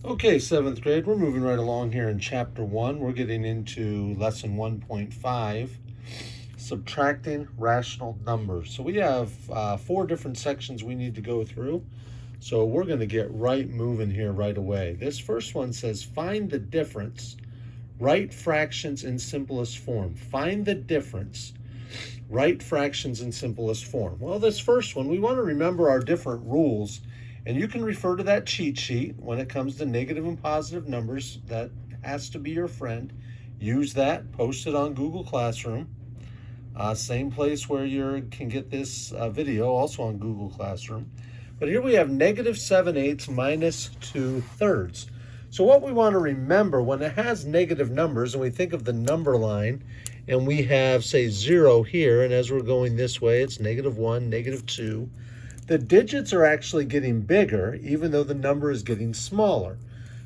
Okay, seventh grade, we're moving right along here in chapter 1. We're getting into lesson 1.5, subtracting rational numbers. So we have 4 different sections we need to go through. So we're going to get right moving here right away. This first one says find the difference, write fractions in simplest form. Find the difference, write fractions in simplest form. Well, this first one, we want to remember our different rules. And you can refer to that cheat sheet when it comes to negative and positive numbers. That has to be your friend. Use that, post it on Google Classroom. Same place where you can get this video, also on Google Classroom. But here we have negative 7/8 minus 2/3. So what we want to remember when it has negative numbers, and we think of the number line, and we have, say, 0 here, and as we're going this way, it's -1, -2. The digits are actually getting bigger, even though the number is getting smaller.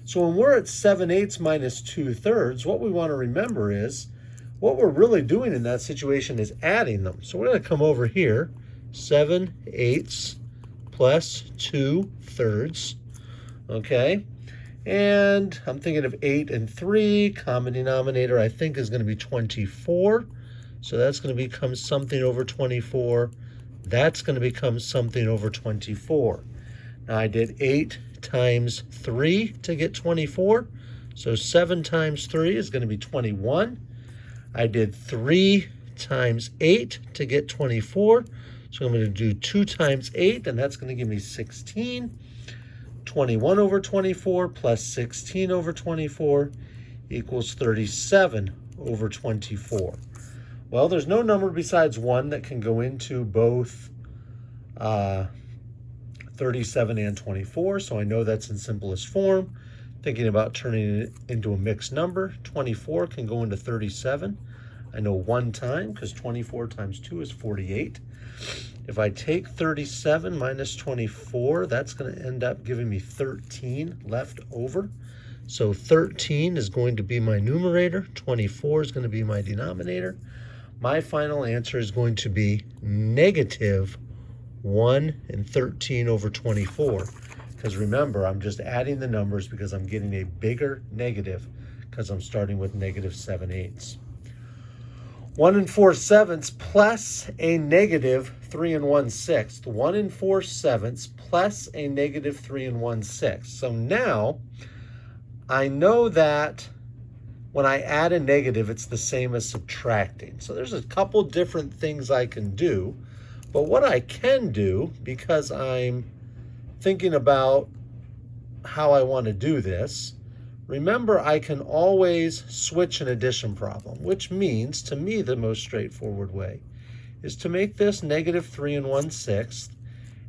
So when we're at 7/8 minus 2/3, what we want to remember is what we're really doing in that situation is adding them. So we're going to come over here, 7/8 plus 2/3, okay? And I'm thinking of 8 and 3. Common denominator, I think, is going to be 24. So that's going to become something over 24. That's going to become something over 24. Now I did 8 times 3 to get 24. So 7 times 3 is going to be 21. I did 3 times 8 to get 24. So I'm going to do 2 times 8, and that's going to give me 16. 21 over 24 plus 16 over 24 equals 37 over 24. Well, there's no number besides 1 that can go into both 37 and 24, so I know that's in simplest form. Thinking about turning it into a mixed number, 24 can go into 37. I know 1 time, because 24 times 2 is 48. If I take 37 minus 24, that's going to end up giving me 13 left over. So 13 is going to be my numerator, 24 is going to be my denominator. My final answer is going to be negative 1 and 13 over 24. Because remember, I'm just adding the numbers because I'm getting a bigger negative because I'm starting with negative 7/8. 1 4/7 plus a negative 3 1/6. 1 4/7 plus a negative 3 1/6. So now I know that when I add a negative, it's the same as subtracting. So there's a couple different things I can do. But what I can do, because I'm thinking about how I want to do this, remember I can always switch an addition problem, which means, to me, the most straightforward way is to make this negative 3 1/6,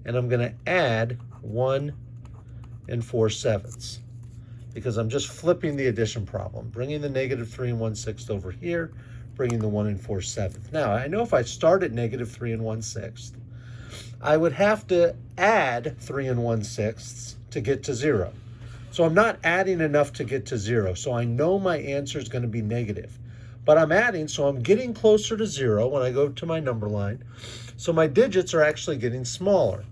and I'm going to add 1 4/7. Because I'm just flipping the addition problem, bringing the negative 3 1/6 over here, bringing the 1 4/7. Now, I know if I start at negative 3 1/6, I would have to add 3 1/6 to get to 0. So I'm not adding enough to get to 0. So I know my answer is going to be negative. But I'm adding, so I'm getting closer to 0 when I go to my number line. So my digits are actually getting smaller.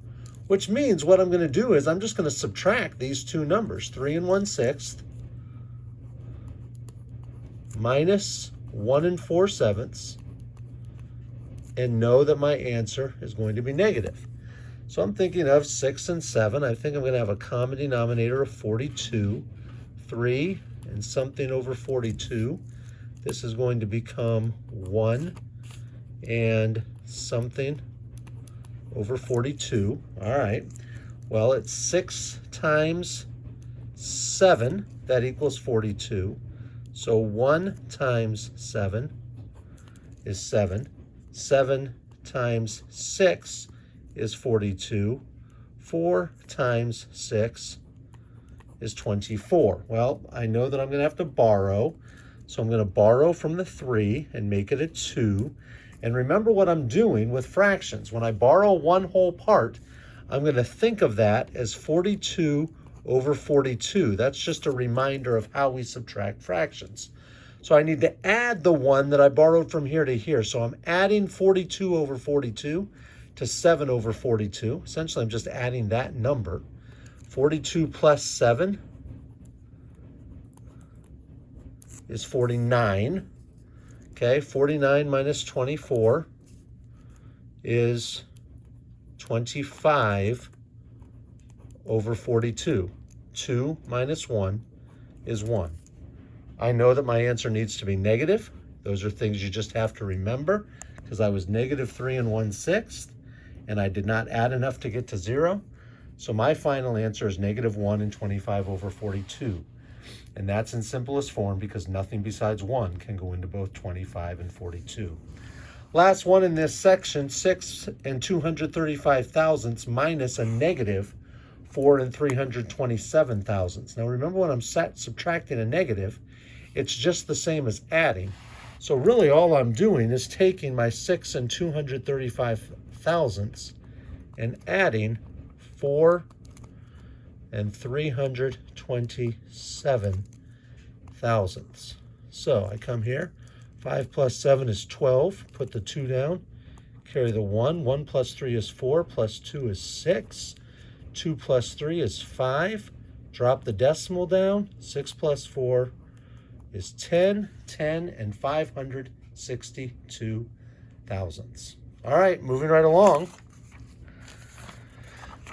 Which means what I'm going to do is I'm just going to subtract these two numbers, 3 1/6 minus 1 4/7, and know that my answer is going to be negative. So I'm thinking of 6 and 7. I think I'm going to have a common denominator of 42, 3 and something over 42. This is going to become 1 and something over 42. All right. Well, it's 6 times 7. That equals 42. So 1 times 7 is 7. 7 times 6 is 42. 4 times 6 is 24. Well, I know that I'm going to have to borrow. So I'm going to borrow from the 3 and make it a 2. And remember what I'm doing with fractions. When I borrow one whole part, I'm going to think of that as 42 over 42. That's just a reminder of how we subtract fractions. So I need to add the 1 that I borrowed from here to here. So I'm adding 42 over 42 to 7 over 42. Essentially, I'm just adding that number. 42 plus 7 is 49. Okay, 49 minus 24 is 25 over 42. 2 minus 1 is 1. I know that my answer needs to be negative. Those are things you just have to remember, because I was negative 3 1/6, and I did not add enough to get to 0. So my final answer is negative 1 25 over 42. And that's in simplest form because nothing besides 1 can go into both 25 and 42. Last one in this section, 6 235 thousandths minus a negative 4 327 thousandths. Now remember, when I'm subtracting a negative, it's just the same as adding. So really all I'm doing is taking my 6 235 thousandths and adding 4 327 thousandths. So I come here, 5 plus 7 is 12, put the 2 down, carry the 1, 1 plus 3 is 4, plus 2 is 6, 2 plus 3 is 5, drop the decimal down, 6 plus 4 is 10, 10 and 562 thousandths. All right, moving right along.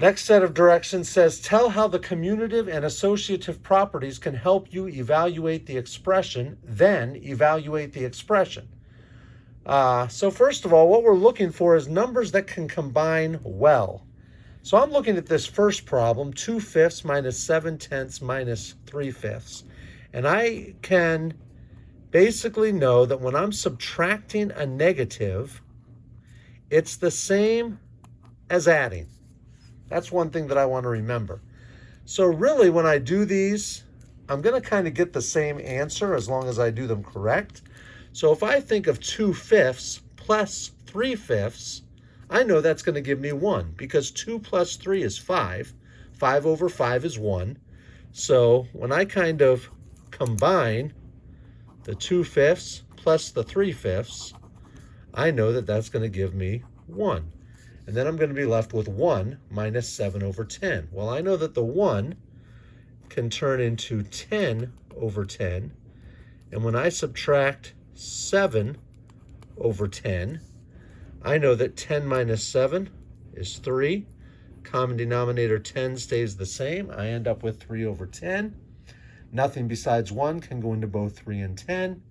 Next set of directions says, tell how the commutative and associative properties can help you evaluate the expression, then evaluate the expression. So first of all, what we're looking for is numbers that can combine well. So I'm looking at this first problem, 2/5 minus 7/10 minus 3/5. And I can basically know that when I'm subtracting a negative, it's the same as adding. That's one thing that I want to remember. So really, when I do these, I'm going to kind of get the same answer as long as I do them correct. So if I think of 2/5 plus 3/5, I know that's going to give me 1, because 2 plus 3 is 5. 5 over 5 is 1. So when I kind of combine the 2/5 plus the 3/5, I know that that's going to give me 1. And then I'm going to be left with 1 minus 7 over 10. Well, I know that the 1 can turn into 10 over 10. And when I subtract 7 over 10, I know that 10 minus 7 is 3. Common denominator 10 stays the same. I end up with 3 over 10. Nothing besides 1 can go into both 3 and 10.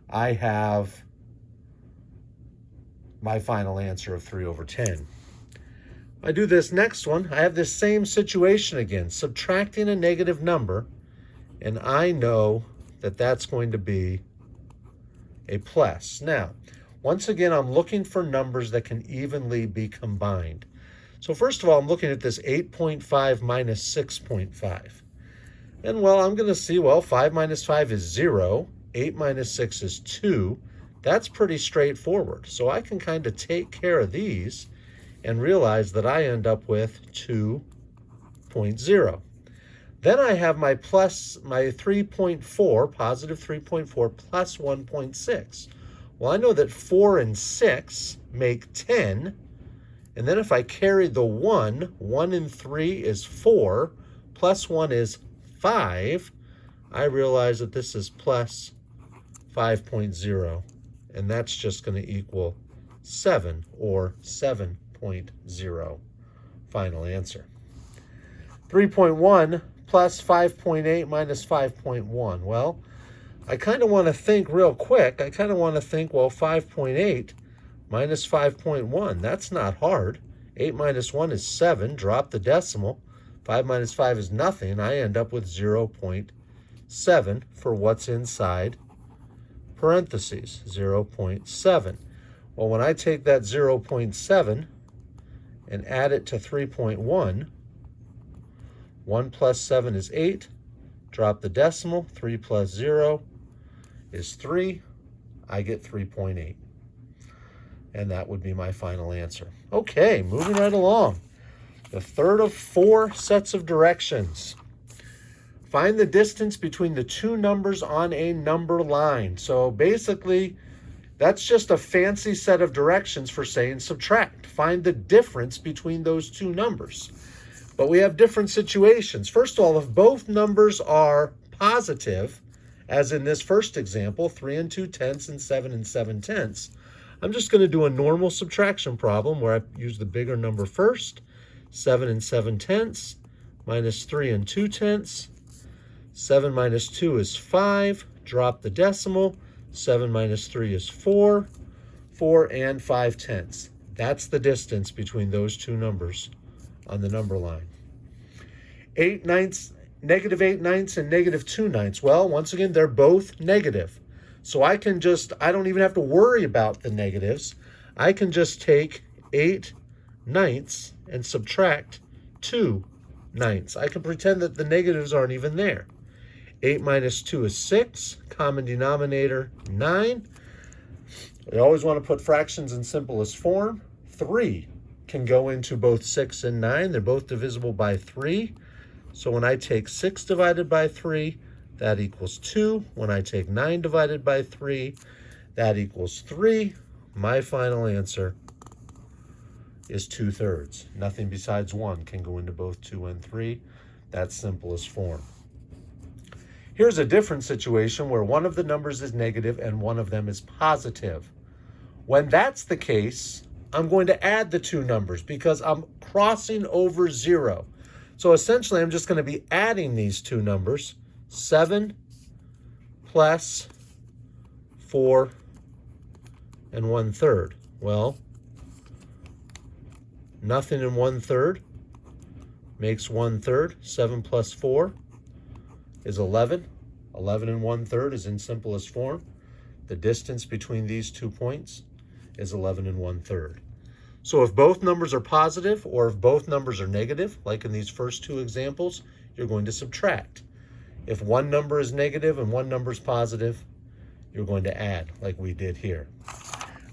I have my final answer of 3 over 10. I do this next one. I have this same situation again, subtracting a negative number, and I know that that's going to be a plus. Now, once again, I'm looking for numbers that can evenly be combined. So first of all, I'm looking at this 8.5 minus 6.5. And well, I'm going to see, well, 5 minus 5 is 0. 8 minus 6 is 2. That's pretty straightforward. So I can kind of take care of these and realize that I end up with 2.0. Then I have my 3.4, positive 3.4 plus 1.6. Well, I know that 4 and 6 make 10. And then if I carry the 1, 1 and 3 is 4, plus 1 is 5. I realize that this is plus 5.0. And that's just going to equal 7, or 7.0. Final answer. 3.1 plus 5.8 minus 5.1. Well, I kind of want to think real quick. I kind of want to think, well, 5.8 minus 5.1. That's not hard. 8 minus 1 is 7. Drop the decimal. 5 minus 5 is nothing. I end up with 0.7 for what's inside parentheses, 0.7. Well, when I take that 0.7 and add it to 3.1, 1 plus 7 is 8. Drop the decimal. 3 plus 0 is 3. I get 3.8. And that would be my final answer. Okay, moving right along. The third of 4 sets of directions. Find the distance between the two numbers on a number line. So basically, that's just a fancy set of directions for saying subtract. Find the difference between those two numbers. But we have different situations. First of all, if both numbers are positive as in this first example, 3 and 2/10 and 7 and 7/10. I'm just going to do a normal subtraction problem where I use the bigger number first. 7 and 7/10 minus 3 and 2/10. 7 minus 2 is 5. Drop the decimal. 7 minus 3 is 4. 4 and 5/10. That's the distance between those two numbers on the number line. 8/9, -8/9 and -2/9. Well, once again, they're both negative. So I don't even have to worry about the negatives. I can just take 8/9 and subtract 2/9. I can pretend that the negatives aren't even there. 8 minus 2 is 6. Common denominator, 9. We always want to put fractions in simplest form. 3 can go into both 6 and 9. They're both divisible by 3. So when I take 6 divided by 3, that equals 2. When I take 9 divided by 3, that equals 3. My final answer is 2/3. Nothing besides 1 can go into both 2 and 3. That's simplest form. Here's a different situation where one of the numbers is negative and one of them is positive. When that's the case, I'm going to add the two numbers because I'm crossing over 0. So essentially, I'm just going to be adding these two numbers, 7 plus 4 and 1/3. Well, nothing in 1/3 makes 1/3. 7 plus 4 is 11. 11 and 1/3 is in simplest form. The distance between these 2 points is 11 and 1/3. So if both numbers are positive or if both numbers are negative, like in these first two examples, you're going to subtract. If one number is negative and one number is positive, you're going to add, like we did here.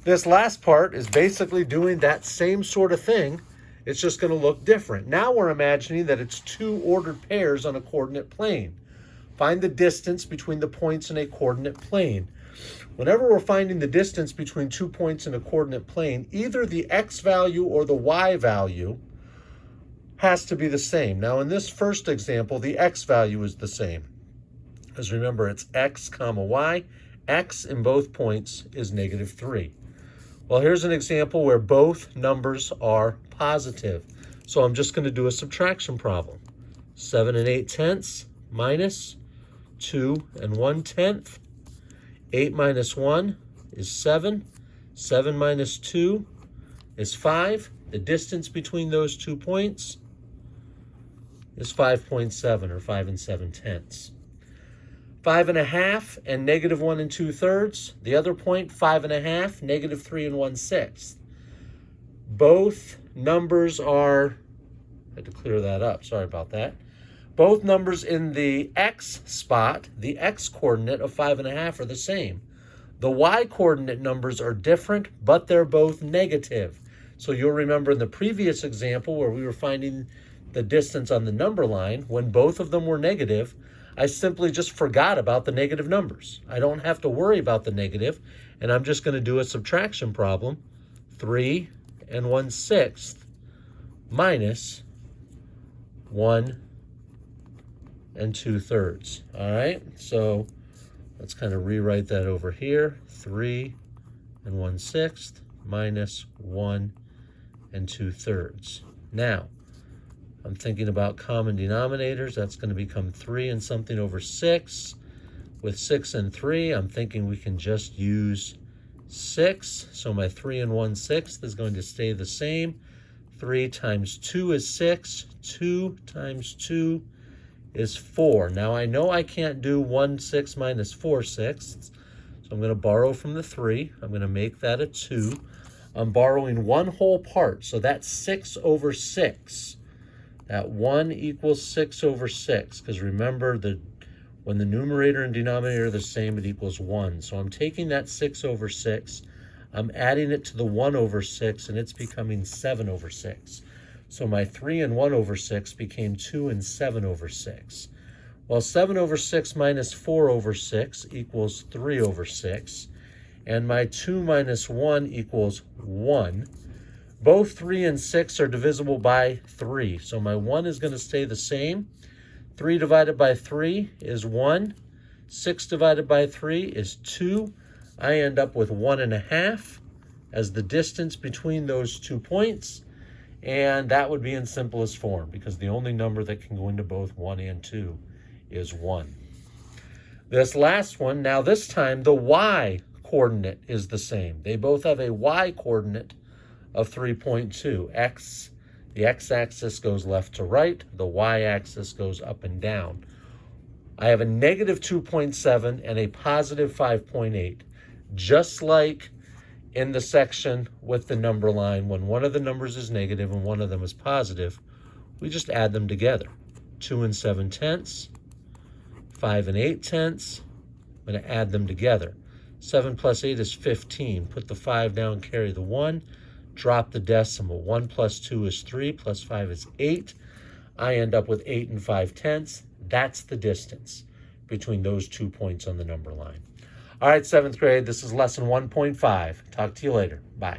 This last part is basically doing that same sort of thing. It's just going to look different. Now we're imagining that it's two ordered pairs on a coordinate plane. Find the distance between the points in a coordinate plane. Whenever we're finding the distance between 2 points in a coordinate plane, either the x value or the y value has to be the same. Now, in this first example, the x value is the same. Because remember, it's x comma y. X in both points is -3. Well, here's an example where both numbers are positive. So I'm just going to do a subtraction problem. 7 and 8/10 minus 2 and 1/10. 8 minus 1 is 7. 7 minus 2 is 5. The distance between those 2 points is 5.7, or 5 and 7/10. 5 and a half and -1 and 2/3. The other point, 5 and a half, -3 and 1/6. Both numbers are, I had to clear that up, sorry about that. Both numbers in the x spot, the x coordinate of 5 and a half, are the same. The y coordinate numbers are different, but they're both negative. So you'll remember in the previous example where we were finding the distance on the number line, when both of them were negative, I simply just forgot about the negative numbers. I don't have to worry about the negative, and I'm just going to do a subtraction problem. 3 and 1/6 minus 1 and 2/3. All right, so let's kind of rewrite that over here. 3 and 1/6 minus 1 and 2/3. Now, I'm thinking about common denominators. That's going to become 3 and something over 6. With 6 and 3, I'm thinking we can just use 6. So my 3 and 1/6 is going to stay the same. 3 times 2 is 6. 2 times 2 is 4. Now I know I can't do 1/6 minus 4/6, so I'm going to borrow from the 3. I'm going to make that a 2. I'm borrowing one whole part, so that's 6 over 6. That 1 equals 6 over 6, because remember, when the numerator and denominator are the same, it equals 1. So I'm taking that 6 over 6, I'm adding it to the 1 over 6, and it's becoming 7 over 6. So my 3 and 1 over 6 became 2 and 7 over 6. Well, 7 over 6 minus 4 over 6 equals 3 over 6. And my 2 minus 1 equals 1. Both 3 and 6 are divisible by 3. So my 1 is going to stay the same. 3 divided by 3 is 1. 6 divided by 3 is 2. I end up with 1.5 as the distance between those 2 points. And that would be in simplest form because the only number that can go into both 1 and 2 is 1. This last one, now this time the y coordinate is the same. They both have a y coordinate of 3.2. The x-axis goes left to right. The y-axis goes up and down. I have a negative 2.7 and a positive 5.8. Just like in the section with the number line, when one of the numbers is negative and one of them is positive, we just add them together. 2 and 7/10, 5 and 8/10. I'm going to add them together. 7 plus 8 is 15. Put the 5 down, carry the 1. Drop the decimal. 1 plus 2 is 3, plus 5 is 8. I end up with 8 and 5/10. That's the distance between those 2 points on the number line. All right, 7th grade, this is lesson 1.5. Talk to you later. Bye.